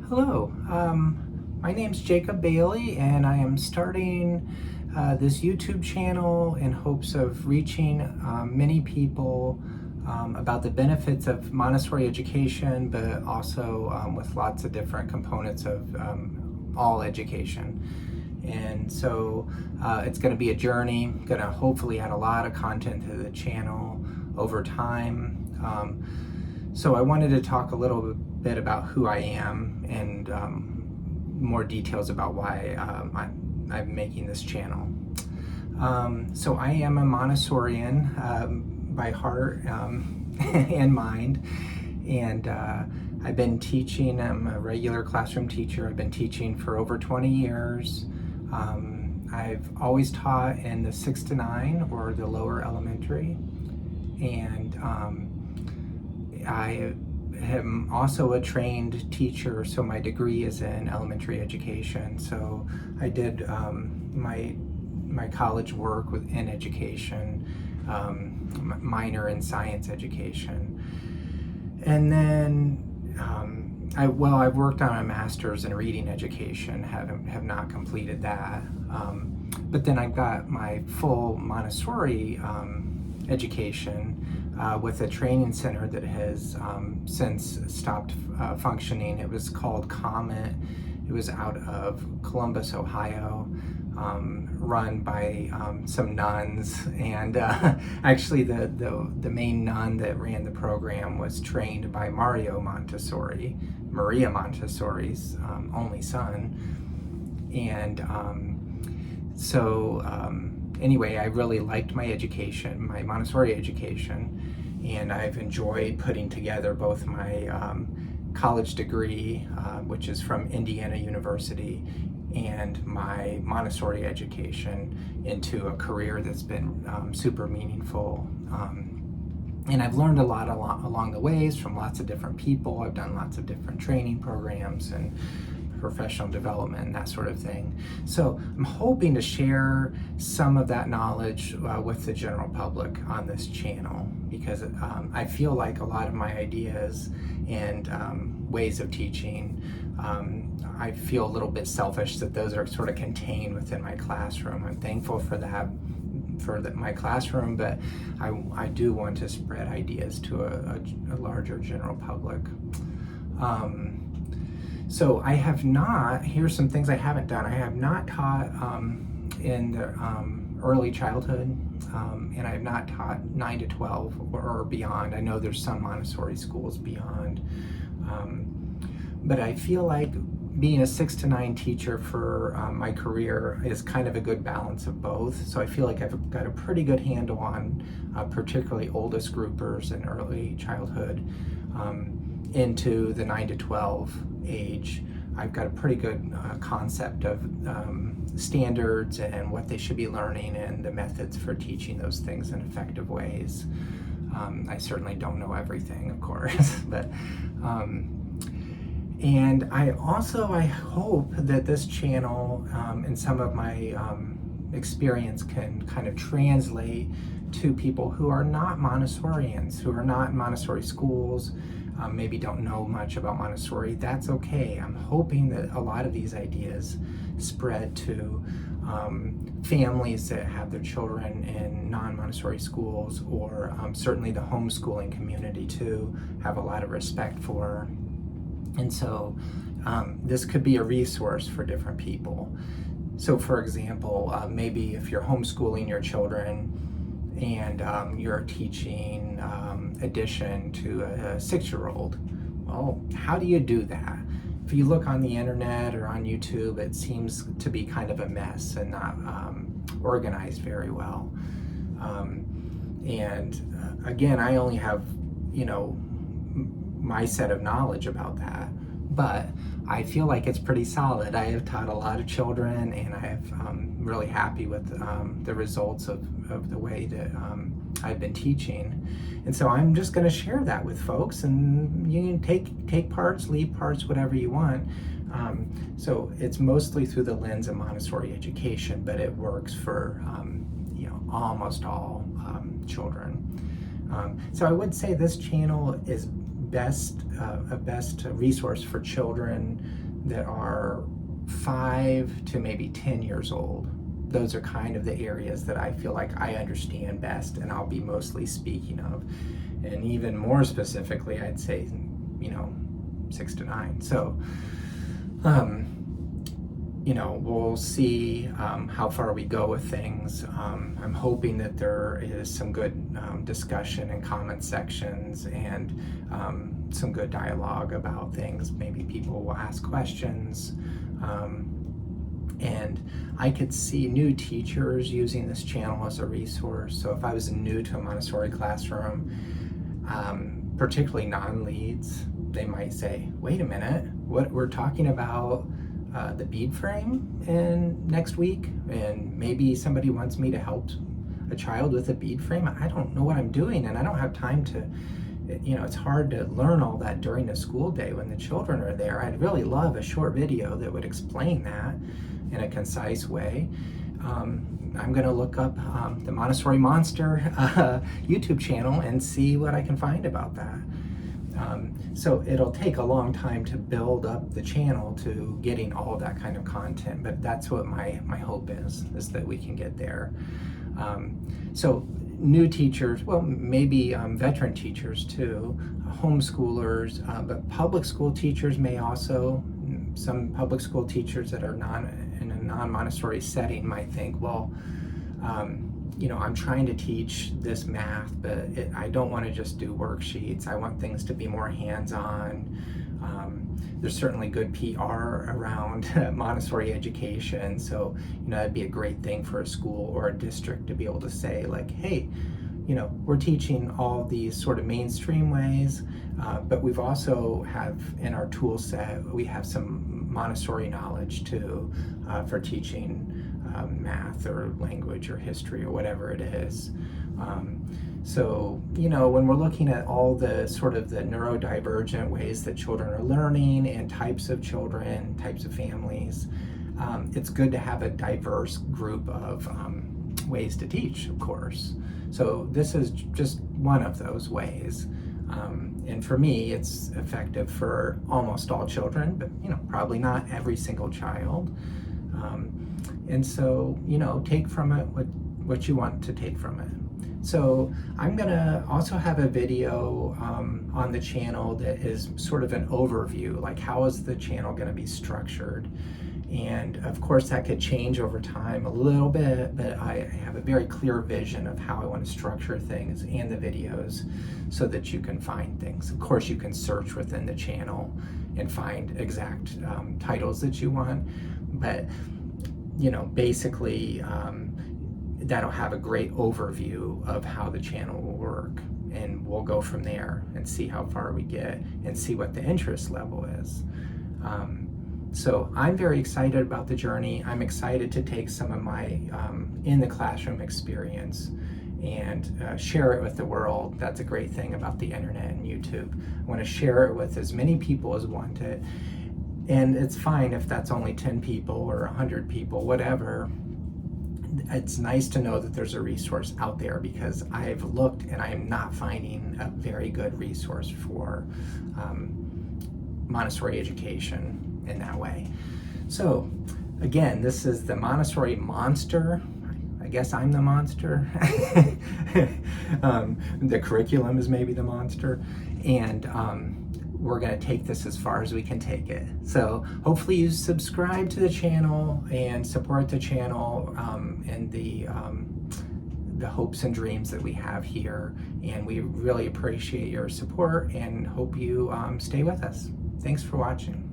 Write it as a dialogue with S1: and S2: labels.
S1: Hello, my name's Jacob Bailey, and I am starting this YouTube channel in hopes of reaching many people about the benefits of Montessori education, but also with lots of different components of all education. And so it's going to be a journey, going to hopefully add a lot of content to the channel over time. So I wanted to talk a little bit about who I am and more details about why I'm making this channel. So I am a Montessorian by heart and mind, and I've been teaching. I'm a regular classroom teacher. I've been teaching for over 20 years. I've always taught in the 6 to 9 or the lower elementary, and I am also a trained teacher, so my degree is in elementary education. So I did my college work in education, minor in science education, and then I've worked on a master's in reading education. Have not completed that, but then I've got my full Montessori education with a training center that has since stopped functioning. It was called Comet. It was out of Columbus, Ohio, run by some nuns, and actually the main nun that ran the program was trained by Maria Montessori's only son. And anyway, I really liked my education, my Montessori education, and I've enjoyed putting together both my college degree, which is from Indiana University, and my Montessori education into a career that's been super meaningful. And I've learned a lot along the ways from lots of different people. I've done lots of different training programs and professional development and that sort of thing. So I'm hoping to share some of that knowledge with the general public on this channel, because I feel like a lot of my ideas and ways of teaching, I feel a little bit selfish that those are sort of contained within my classroom. I'm thankful for that, my classroom, but I do want to spread ideas to a larger general public. So I have not, here's some things I haven't done. I have not taught in the early childhood, and I have not taught 9 to 12 or beyond. I know there's some Montessori schools beyond, but I feel like being a 6 to 9 teacher for my career is kind of a good balance of both. So I feel like I've got a pretty good handle on particularly oldest groupers in early childhood into the 9 to 12 age. I've got a pretty good concept of standards and what they should be learning and the methods for teaching those things in effective ways. I certainly don't know everything, of course, but and I hope that this channel and some of my experience can kind of translate to people who are not Montessorians, who are not in Montessori schools, maybe don't know much about Montessori. That's okay. I'm hoping that a lot of these ideas spread to families that have their children in non-Montessori schools, or certainly the homeschooling community too, have a lot of respect for. And so this could be a resource for different people. So for example, maybe if you're homeschooling your children and you're teaching addition to a 6-year-old, well, how do you do that? If you look on the internet or on YouTube, it seems to be kind of a mess and not organized very well. Again, I only have, my set of knowledge about that, but I feel like it's pretty solid. I have taught a lot of children, and I'm really happy with the results of the way that I've been teaching. And so I'm just going to share that with folks, and you can take parts, leave parts, whatever you want. So it's mostly through the lens of Montessori education, but it works for almost all children. So I would say this channel is a best resource for children that are 5 to maybe 10 years old. Those are kind of the areas that I feel like I understand best and I'll be mostly speaking of. And even more specifically, I'd say, 6 to 9. So, we'll see how far we go with things. I'm hoping that there is some good discussion in comment sections and some good dialogue about things. Maybe people will ask questions. And I could see new teachers using this channel as a resource. So if I was new to a Montessori classroom, particularly non-leads, they might say, wait a minute, what we're talking about the bead frame in next week, and maybe somebody wants me to help a child with a bead frame. I don't know what I'm doing, and I don't have time to, it's hard to learn all that during the school day when the children are there. I'd really love a short video that would explain that in a concise way. I'm going to look up the Montessori Monster YouTube channel and see what I can find about that. So it'll take a long time to build up the channel to getting all of that kind of content, but that's what my hope is that we can get there. So new teachers, well, maybe veteran teachers too, homeschoolers, but public school teachers may also, some public school teachers that are in a non-Montessori setting might think, well, I'm trying to teach this math, but I don't want to just do worksheets. I want things to be more hands-on. There's certainly good PR around Montessori education, so that'd be a great thing for a school or a district to be able to say, like, hey, we're teaching all these sort of mainstream ways, but we've also have in our tool set, we have some Montessori knowledge too, for teaching math or language or history or whatever it is. So, when we're looking at all the sort of the neurodivergent ways that children are learning and types of children, types of families, it's good to have a diverse group of ways to teach, of course. So this is just one of those ways. And for me, it's effective for almost all children, but probably not every single child. And so, take from it what you want to take from it. So I'm gonna also have a video on the channel that is sort of an overview, like how is the channel gonna be structured? And of course that could change over time a little bit, but I have a very clear vision of how I want to structure things and the videos so that you can find things. Of course you can search within the channel and find exact titles that you want, but basically that'll have a great overview of how the channel will work, and we'll go from there and see how far we get and see what the interest level is. So I'm very excited about the journey. I'm excited to take some of my in the classroom experience and share it with the world. That's a great thing about the internet and YouTube. I want to share it with as many people as want it. And it's fine if that's only 10 people or 100 people, whatever. It's nice to know that there's a resource out there, because I've looked and I am not finding a very good resource for Montessori education in that way. So again, this is the Montessori Monster. I guess I'm the monster. The curriculum is maybe the monster. And we're going to take this as far as we can take it. So hopefully you subscribe to the channel and support the channel and the hopes and dreams that we have here. And we really appreciate your support and hope you stay with us. Thanks for watching.